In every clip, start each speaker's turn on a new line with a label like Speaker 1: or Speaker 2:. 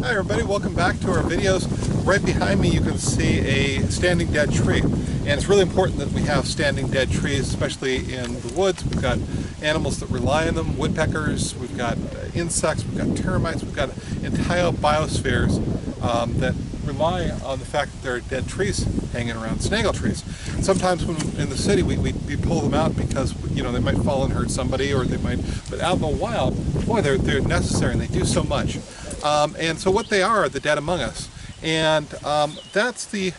Speaker 1: Hi everybody, welcome back to our videos. Right behind me you can see a standing dead tree. And it's really important that we have standing dead trees, especially in the woods. We've got animals that rely on them, woodpeckers, we've got insects, we've got termites, we've got entire biospheres that rely on the fact that there are dead trees hanging around, snaggle trees. Sometimes when in the city we pull them out because they might fall and hurt somebody, or they might, but out in the wild, boy, they're necessary and they do so much. And so what they are the dead among us. And that's the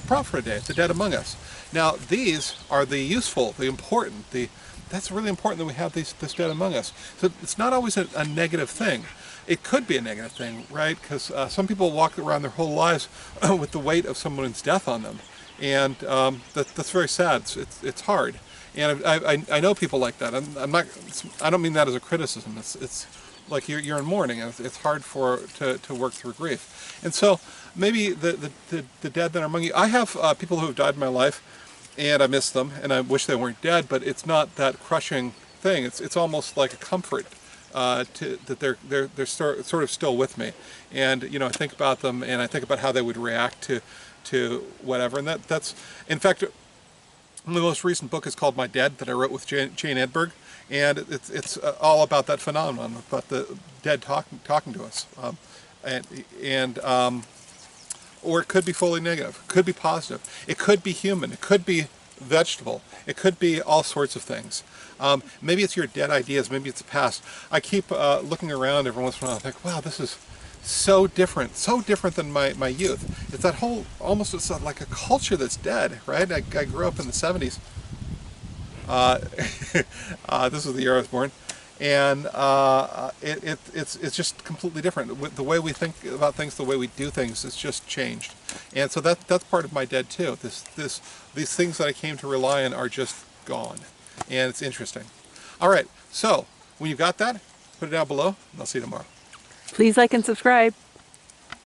Speaker 1: prop for today, the dead among us. Now these are the useful, the important, that's really important that we have this dead among us. So it's not always a negative thing. It could be a negative thing, right? Because some people walk around their whole lives with the weight of someone's death on them. And that's very sad. It's hard. And I know people like that. I don't mean that as a criticism. It's like you're in mourning, and it's hard to work through grief. And so maybe the dead that are among you, I have people who have died in my life, and I miss them, and I wish they weren't dead, but it's not that crushing thing. It's almost like a comfort that they're sort of still with me. And I think about them, and I think about how they would react to whatever. And that's in fact, my most recent book is called My Dead, that I wrote with Jane Edberg, and it's all about that phenomenon, about the dead talking to us, or it could be fully negative, it could be positive, it could be human, it could be vegetable, it could be all sorts of things. Maybe it's your dead ideas, maybe it's the past. I keep looking around every once in a while, I think, wow, this is so different than my youth. It's that whole, almost it's like a culture that's dead, right? I grew up in the 70s. This is the year I was born. And it's just completely different. The way we think about things, the way we do things, it's just changed. And so that's part of my dead too. These things that I came to rely on are just gone. And it's interesting. All right, so when you've got that, put it down below, and I'll see you tomorrow.
Speaker 2: Please like and subscribe.